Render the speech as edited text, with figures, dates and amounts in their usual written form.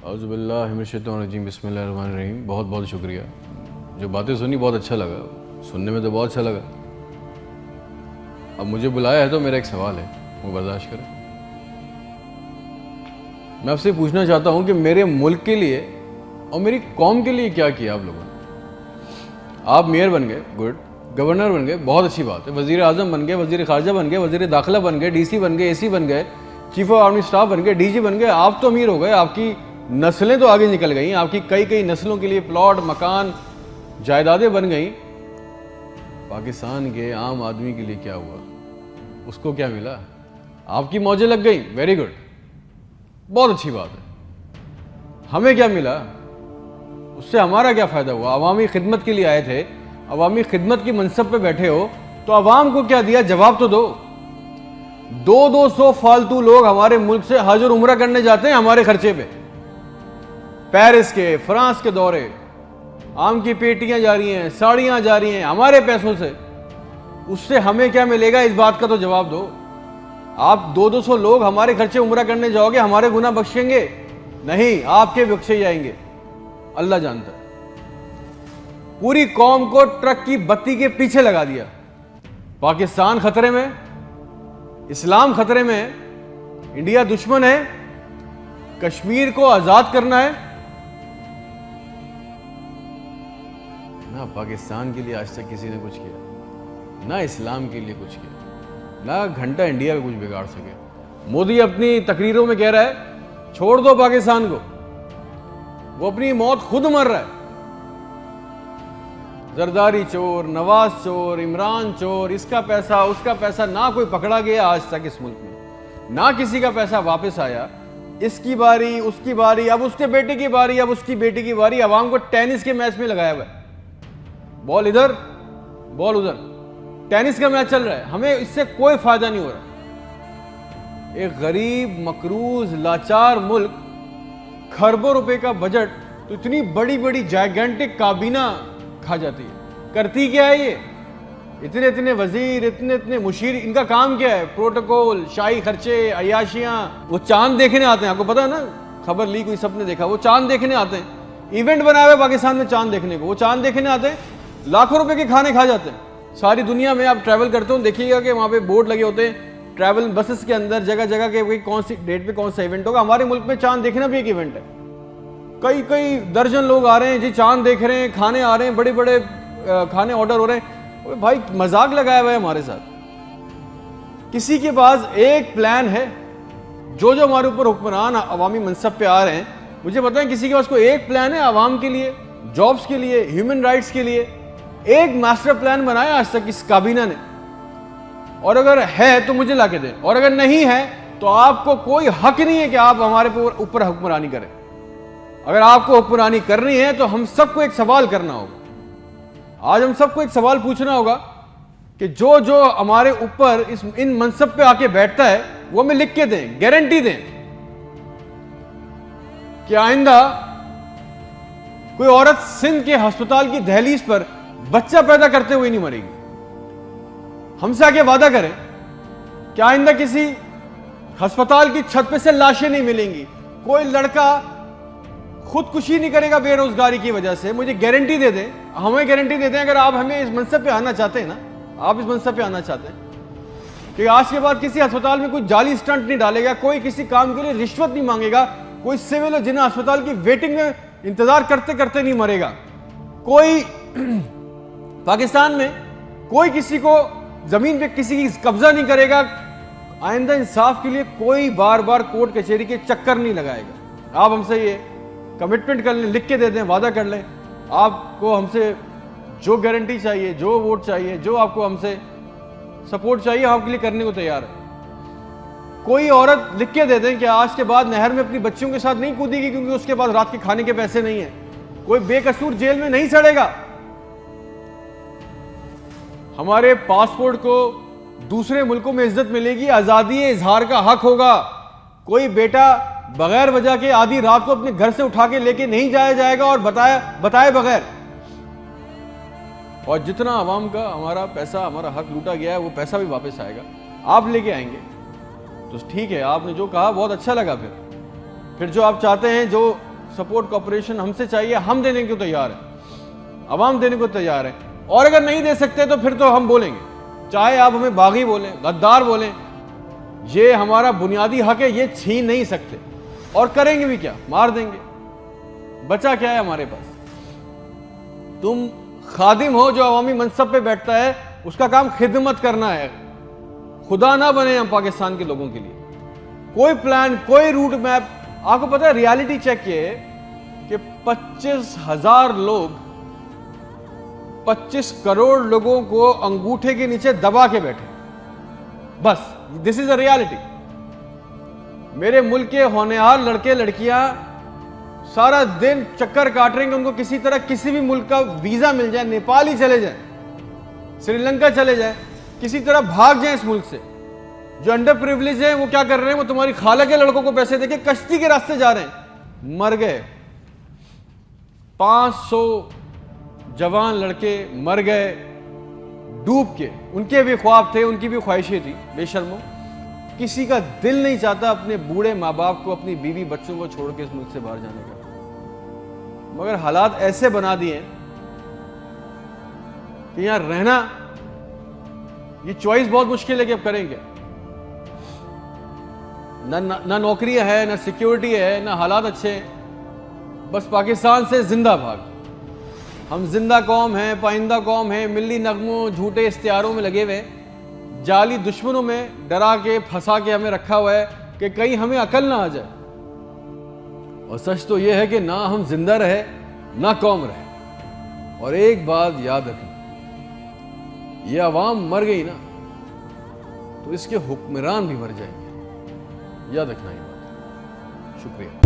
औज़ुबिल्लाहिमिनश्शैतानिर्रजीम बिस्मिल्लाहिर्रहमानिर्रहीम। बहुत बहुत शुक्रिया। जो बातें सुनी बहुत अच्छा लगा, सुनने में तो बहुत अच्छा लगा। अब मुझे बुलाया है तो मेरा एक सवाल है, वो बर्दाश्त करें। मैं आपसे पूछना चाहता हूँ कि मेरे मुल्क के लिए और मेरी कौम के लिए क्या किया आप लोगों ने। आप मेयर बन गए, गुड। गवर्नर बन गए, बहुत अच्छी बात है। वज़ीर आज़म बन गए, वज़ीर ख़ारजा बन गए, वज़ीर दाखिला बन गए, DC बन गए, AC बन गए, चीफ ऑफ आर्मी स्टाफ बन गए, DG बन गए। आप तो अमीर हो गए, आपकी नस्लें तो आगे निकल गई, आपकी कई कई नस्लों के लिए प्लॉट, मकान, जायदादें बन गई। पाकिस्तान के आम आदमी के लिए क्या हुआ? उसको क्या मिला? आपकी मौजें लग गई, वेरी गुड, बहुत अच्छी बात है। हमें क्या मिला? उससे हमारा क्या फ़ायदा हुआ? अवामी खिदमत के लिए आए थे, अवामी खिदमत की मनसब पे बैठे हो, तो अवाम को क्या दिया? जवाब तो दो। 200 फालतू लोग हमारे मुल्क से हज और उम्रा करने जाते हैं हमारे खर्चे पे। पेरिस के, फ्रांस के दौरे, आम की पेटियां जा रही हैं, साड़ियां जा रही हैं हमारे पैसों से। उससे हमें क्या मिलेगा? इस बात का तो जवाब दो। आप 200 लोग हमारे खर्चे उम्रा करने जाओगे, हमारे गुनाह बख्शेंगे? नहीं, आपके बख्शे जाएंगे, अल्लाह जानता है। पूरी कौम को ट्रक की बत्ती के पीछे लगा दिया। पाकिस्तान खतरे में, इस्लाम खतरे में है, इंडिया दुश्मन है, कश्मीर को आजाद करना है। ना पाकिस्तान के लिए आज तक किसी ने कुछ किया, ना इस्लाम के लिए कुछ किया, ना घंटा इंडिया में कुछ बिगाड़ सके। मोदी अपनी तकरीरों में कह रहा है छोड़ दो पाकिस्तान को, वो अपनी मौत खुद मर रहा है। जरदारी चोर, नवाज चोर, इमरान चोर, इसका पैसा उसका पैसा, ना कोई पकड़ा गया आज तक इस मुल्क में, ना किसी का पैसा वापस आया। इसकी बारी, उसकी बारी, अब उसके बेटे की बारी, अब उसकी बेटी की बारी। अवाम को टेनिस के मैच में लगाया हुआ है, बॉल इधर बॉल उधर, टेनिस का मैच चल रहा है। हमें इससे कोई फायदा नहीं हो रहा। एक गरीब, मकरूज, लाचार मुल्क, खरबों रुपए का बजट, तो इतनी बड़ी बड़ी जायगेंटिक काबीना खा जाती है। करती क्या है ये? इतने इतने वजीर, इतने इतने मुशीर, इनका काम क्या है? प्रोटोकॉल, शाही खर्चे, अयाशियां। वो चांद देखने आते हैं, आपको पता है ना, खबर ली कोई, सबने देखा, वो चांद देखने आते हैं। इवेंट बनाया हुआ पाकिस्तान में चांद देखने को, वो चांद देखने आते हैं, लाखों रुपए के खाने खा जाते हैं। सारी दुनिया में आप ट्रैवल करते हो, देखिएगा कि वहां पे बोर्ड लगे होते हैं ट्रैवल बसेस के अंदर, जगह जगह के कौन सी डेट पे कौन सा इवेंट होगा। हमारे मुल्क में चांद देखना भी एक इवेंट है। कई कई दर्जन लोग आ रहे हैं जी, चांद देख रहे हैं, खाने आ रहे हैं, बड़े बड़े खाने ऑर्डर हो रहे हैं। भाई मजाक लगाया हुआ है हमारे साथ। किसी के पास एक प्लान है? जो जो हमारे ऊपर हुक्मरान अवामी मनसब पे आ रहे हैं, मुझे बताएं, किसी के पास कोई एक प्लान है अवाम के लिए, जॉब्स के लिए, ह्यूमन राइट्स के लिए? एक मास्टर प्लान बनाया आज तक इस काबीना ने? और अगर है तो मुझे लाके दें, और अगर नहीं है तो आपको कोई हक नहीं है कि आप हमारे ऊपर हुक्मरानी करें। अगर आपको हुक्मरानी करनी है तो हम सबको एक सवाल करना होगा। आज हम सबको एक सवाल पूछना होगा कि जो जो हमारे ऊपर इन मनसब पे आके बैठता है वो हमें लिख के दें, गारंटी दें कि आइंदा कोई औरत सिंध के अस्पताल की दहलीज पर बच्चा पैदा करते हुए नहीं मरेगी। हमसे आके वादा करें कि आइंदा किसी अस्पताल की छत पे से लाशें नहीं मिलेंगी, कोई लड़का खुदकुशी नहीं करेगा बेरोजगारी की वजह से। मुझे गारंटी दे दें, हमें गारंटी दे दें, अगर आप हमें इस मनसब पे आना चाहते हैं ना, आप इस मनसब पे आना चाहते हैं कि आज के बाद किसी अस्पताल में कोई जाली स्टंट नहीं डालेगा, कोई किसी काम के लिए रिश्वत नहीं मांगेगा, कोई सिविल जिन्हें अस्पताल की वेटिंग में इंतजार करते करते नहीं मरेगा, कोई पाकिस्तान में कोई किसी को जमीन पे किसी की कब्जा नहीं करेगा, आइंदा इंसाफ के लिए कोई बार बार कोर्ट कचहरी के चक्कर नहीं लगाएगा। आप हमसे ये कमिटमेंट कर लें, लिख के दे दें, वादा कर लें। आपको हमसे जो गारंटी चाहिए, जो वोट चाहिए, जो आपको हमसे सपोर्ट चाहिए, हम आपके लिए करने को तैयार है। कोई औरत लिख के दे दें कि आज के बाद नहर में अपनी बच्चियों के साथ नहीं कूदेगी क्योंकि उसके पास रात के खाने के पैसे नहीं है। कोई बेकसूर जेल में नहीं सड़ेगा। हमारे पासपोर्ट को दूसरे मुल्कों में इज्जत मिलेगी, आजादी इजहार का हक होगा। कोई बेटा बगैर वजह के आधी रात को अपने घर से उठा के लेके नहीं जाया जाएगा और बताए बगैर। और जितना आवाम का हमारा पैसा, हमारा हक लूटा गया है, वो पैसा भी वापस आएगा, आप लेके आएंगे तो ठीक है। आपने जो कहा बहुत अच्छा लगा। फिर जो आप चाहते हैं, जो सपोर्ट कॉपरेशन हमसे चाहिए, हम देने को तैयार हैं, अवाम देने को तैयार है। और अगर नहीं दे सकते तो फिर तो हम बोलेंगे, चाहे आप हमें बागी बोलें, गद्दार बोलें, ये हमारा बुनियादी हक है, ये छीन नहीं सकते। और करेंगे भी क्या, मार देंगे, बचा क्या है हमारे पास। तुम खादिम हो जो अवामी मनसब पे बैठता है, उसका काम खिदमत करना है, खुदा ना बने हम पाकिस्तान के लोगों के लिए। कोई प्लान, कोई रूट मैप, आपको पता है रियलिटी चेक ये कि 25,000 लोग 25 करोड़ लोगों को अंगूठे के नीचे दबा के बैठे, बस दिस इज अ रियलिटी। मेरे मुल्क के होनहार लड़के लड़कियां सारा दिन चक्कर काट रहे हैं कि उनको किसी तरह किसी भी मुल्क का वीजा मिल जाए, नेपाल ही चले जाए, श्रीलंका चले जाए, किसी तरह भाग जाए इस मुल्क से। जो अंडर प्रिविलेज है वो क्या कर रहे हैं, वो तुम्हारी खाला के लड़कों को पैसे देके कश्ती के रास्ते जा रहे हैं, मर गए। 500 जवान लड़के मर गए डूब के, उनके भी ख्वाब थे, उनकी भी ख्वाहिशें थी। बेशर्मो, किसी का दिल नहीं चाहता अपने बूढ़े माँ बाप को, अपनी बीवी बच्चों को छोड़ के इस मुल्क से बाहर जाने का, मगर हालात ऐसे बना दिए कि यहां रहना, ये चॉइस बहुत मुश्किल है कि अब करेंगे। ना नौकरियां है, ना सिक्योरिटी है, ना हालात अच्छे हैं, बस पाकिस्तान से जिंदा भाग। हम जिंदा कौम हैं, पाइंदा कौम है, मिली नगमों झूठे इश्तिहारों में लगे हुए, जाली दुश्मनों में डरा के फंसा के हमें रखा हुआ है कि कहीं हमें अकल ना आ जाए। और सच तो यह है कि ना हम जिंदा रहे ना कौम रहे। और एक बात याद रखना, ये अवाम मर गई ना तो इसके हुक्मरान भी मर जाएंगे, याद रखना ये बात। शुक्रिया।